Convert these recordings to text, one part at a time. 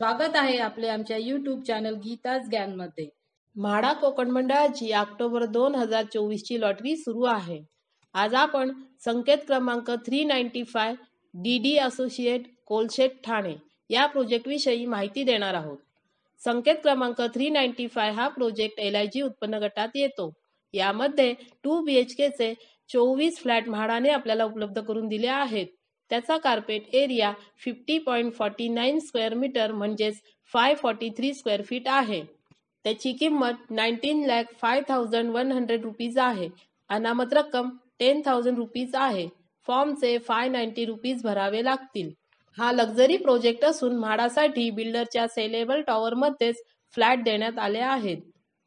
स्वागत आहे आपले आमच्या YouTube चॅनल गीताच ज्ञान मध्ये। म्हाडा कोकण मंडळाची ऑक्टोबर 2024 ची लॉटरी सुरू आहे। आज आपण संकेत क्रमांक 395 डीडी असोसिएट कोलशेत ठाणे या प्रोजेक्ट विषयी माहिती देणार आहोत। संकेत क्रमांक 395 हा प्रोजेक्ट LIG उत्पन्न गटात येतो। यामध्ये 2 BHK चे 24 फ्लॅट म्हाडाने आपल्याला उपलब्ध करून दिले आहेत। त्याचा कार्पेट एरिया 50.49 स्क्वेअर मीटर म्हणजेच 543 स्क्वेअर फीट आहे। त्याची किंमत 19,05,100 रुपीज आहे। अनामत रक्कम 10,000 रुपीज आहे। फॉर्मचे 590 रुपीज भरावे लागतील। हा लक्झरी प्रोजेक्ट असून म्हाडासाठी बिल्डरच्या सेलेबल टॉवर मध्येच फ्लॅट देण्यात आले आहेत।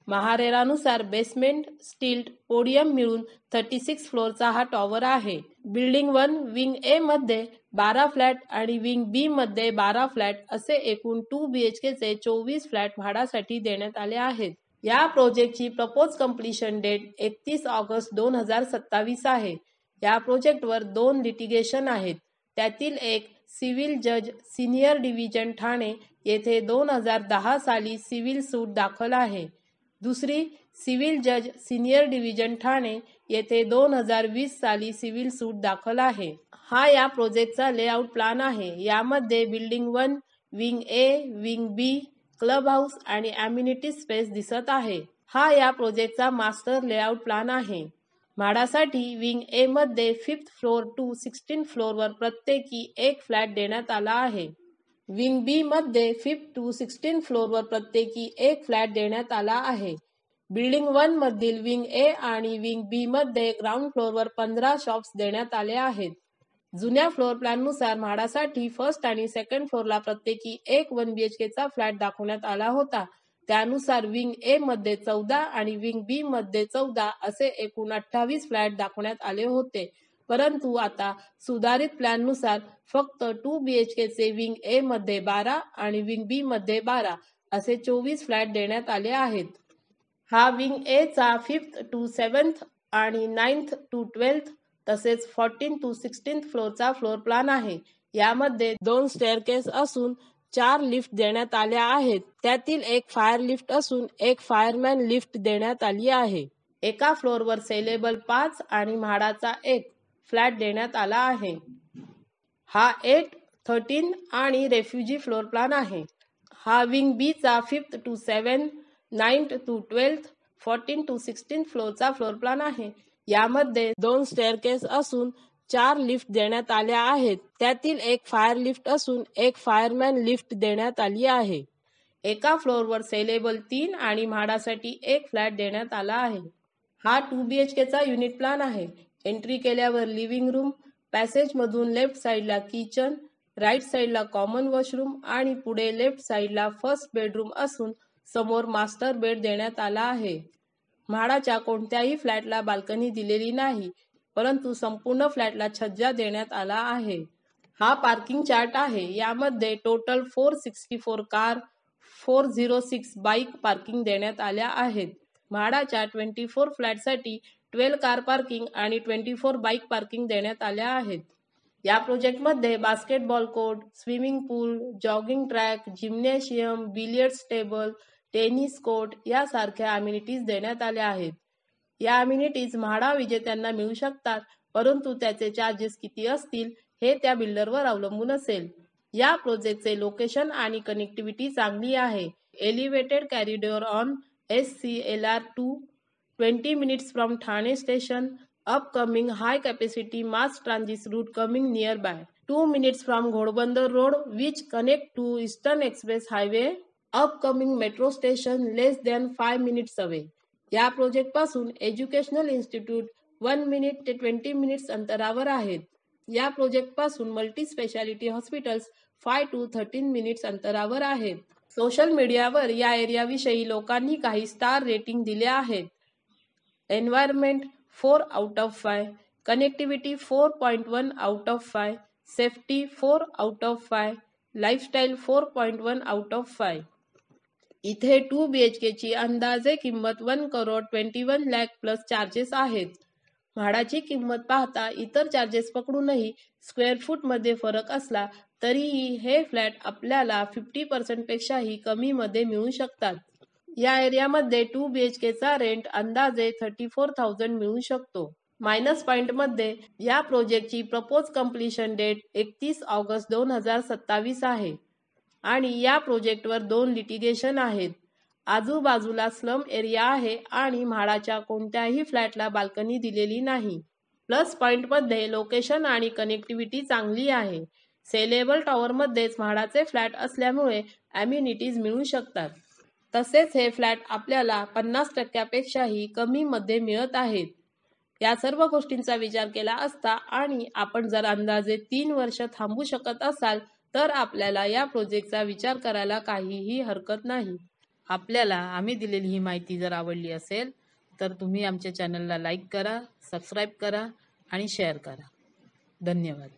महारेरानुसार बेसमेंट स्टील पोडियम मिळून 36 फ्लोअरचा हा टॉवर आहे। बिल्डिंग 1 विंग ए मध्ये 12 फ्लॅट आणि विंग बी मध्ये 12 फ्लॅट असे एकूण 2 BHK चे 24 फ्लॅट म्हाडासाठी देण्यात आले आहेत। या प्रोजेक्टची प्रपोज कंप्लीशन डेट 31 ऑगस्ट 2027 आहे। या प्रोजेक्टवर 2 लिटिगेशन आहेत। त्यातील एक सिव्हिल जज सिनियर डिव्हिजन ठाणे येथे 2010 साली सिव्हिल सूट दाखल आहे। दुसरी सिव्हिल जज सिनियर डिव्हिजन ठाणे येथे 2020 साली सिव्हिल सूट दाखल आहे। हा या प्रोजेक्टचा लेआउट प्लॅन आहे। यामध्ये building 1 wing A wing B club house आणि अम्युनिटी स्पेस दिसत आहे। हा या प्रोजेक्टचा मास्टर लेआउट प्लॅन आहे। म्हाडासाठी विंग ए मध्ये 5th फ्लोअर टू 16th फ्लोअरवर प्रत्येकी एक फ्लॅट देण्यात आला आहे। विंग बी मध्ये 5th टू 16th फ्लोअरवर प्रत्येकी एक फ्लॅट देण्यात आला आहे। बिल्डिंग 1 मधील विंग ए आणि विंग बी मध्ये ग्राउंड फ्लोअरवर 15 शॉप्स देण्यात आले आहेत। जुन्या फ्लोअर प्लॅननुसार म्हाडासाठी फर्स्ट आणि सेकंड फ्लोअरला प्रत्येकी एक 1 BHK चा फ्लॅट दाखवण्यात आला होता। त्यानुसार विंग ए मध्ये 14 आणि विंग बी मध्ये 14 असे एकूण 28 फ्लॅट दाखवण्यात आले होते। परंतु आता सुधारित प्लॅननुसार फक्त 2 BHK चे विंग ए मध्ये 12 आणि विंग बी मध्ये 12 असे 24 फ्लॅट देण्यात आले आहेत। हा विंग ए चा 5th टू 7th आणि 9th टू 12th तसेच 14th टू 16th फ्लोअरचा फ्लोअर प्लॅन आहे। यामध्ये 2 स्टेअरकेस असून 4 लिफ्ट देण्यात आल्या आहेत। त्यातील एक फायर लिफ्ट असून एक फायरमॅन लिफ्ट देण्यात आली आहे। एका फ्लोअरवर सेलेबल 5 आणि म्हाडाचा एक फ्लॅट देण्यात आला आहे। हा 8, 13 आणि रेफ्युजी फ्लोअर प्लॅन आहे। हा विंग बी चा 5th to 7th 9th to 12th 14 to 16th फ्लोअरचा फ्लोअर प्लॅन आहे। यामध्ये 2 स्टेअरकेस असून 4 लिफ्ट देण्यात आल्या आहेत। त्यातील एक फायर लिफ्ट असून एक फायरमॅन लिफ्ट देण्यात आली आहे। एका फ्लोअरवर सेलेबल 3 आणि म्हाडासाठी एक फ्लॅट देण्यात आला आहे। हा 2 BHK चा युनिट प्लॅन आहे। एंट्री केल्यावर लिव्हिंग रूम, पॅसेजमधून लेफ्ट साइडला किचन, राईट साइडला कॉमन वॉशरूम आणि पुढे लेफ्ट साइडला फर्स्ट बेडरूम असून समोर मास्टर बेड देण्यात आला आहे। म्हाडाच्या कोणत्याही फ्लॅटला बाल्कनी दिलेली नाही, परंतु संपूर्ण फ्लॅटला छज्जा देण्यात आला आहे। हा पार्किंग चार्ट आहे। यामध्ये टोटल 464 कार, 406 बाईक पार्किंग देण्यात आल्या आहेत। म्हाडाच्या 24 फ्लॅटसाठी 12 कार पार्किंग आणि 24 बाईक पार्किंग देण्यात आल्या आहेत। या प्रोजेक्टमध्ये basketball court, swimming pool, jogging track, gymnasium, billiards table, tennis court यासारख्या अम्युनिटीज देण्यात आल्या आहेत। या अम्युनिटीज म्हाडा विजेत्यांना मिळू शकतात, परंतु त्याचे चार्जेस किती असतील हे त्या बिल्डरवर अवलंबून असेल। या प्रोजेक्टचे लोकेशन आणि कनेक्टिव्हिटी चांगली आहे। Elevated corridor on SCLR2, 20 minutes from Thane station, upcoming high capacity mass transit route coming nearby, 2 minutes from Ghodbunder Road which connect to Eastern Express Highway, upcoming metro station less than 5 minutes away। या project पासून educational institute 1 minute ते 20 minutes अंतरावर आहेत। या project पासून multi speciality hospitals 5 to 13 minutes अंतरावर आहेत। Social मीडियावर या एरियाविषयी लोकांनी काही स्टार रेटिंग दिले आहेत। Environment 4 out of 5, connectivity 4.1 out of 5, safety 4 out of 5, lifestyle 4.1 out of 5। इथे 2 BHK ची अंदाजे किंमत 1,21 लाख प्लस चार्जेस आहेत। म्हाडाची किंमत पाहता इतर चार्जेस पकडूनही स्क्वेअर फूट मध्ये फरक असला तरीही हे फ्लॅट आपल्याला 50% पेक्षाही कमी मध्ये मिळू शकतात. या एरियामध्ये 2 BHK चा रेंट अंदाजे 34,000 मिळू शकतो. मायनस पॉइंट मध्ये या प्रोजेक्टची प्रपोज कंप्लीशन डेट 31 ऑगस्ट 2027 आहे आणि या प्रोजेक्टवर 2 लिटिगेशन आहेत. आजूबाजूला स्लम एरिया आहे आणि म्हाडाच्या कोणत्याही फ्लॅटला बाल्कनी दिलेली नाही. प्लस पॉइंट मध्ये लोकेशन आणि कनेक्टिव्हिटी चांगली आहे. सेलेबल टॉवरमध्येच म्हाडाचे फ्लॅट असल्यामुळे अम्युनिटीज मिळू शकतात. तसेच हे फ्लॅट आपल्याला 50% पेक्षाही कमी मध्ये मिळत आहेत. या सर्व गोष्टींचा विचार केला असता आणि आपण जर अंदाजे 3 वर्ष थांबू शकत असाल तर आपल्याला या प्रोजेक्टचा विचार करायला काहीही हरकत नाही. आपल्याला आम्ही दिलेली ही माहिती जर आवडली असेल तर तुम्ही आमच्या चॅनलला लाईक करा, सबस्क्राईब करा आणि शेअर करा. धन्यवाद.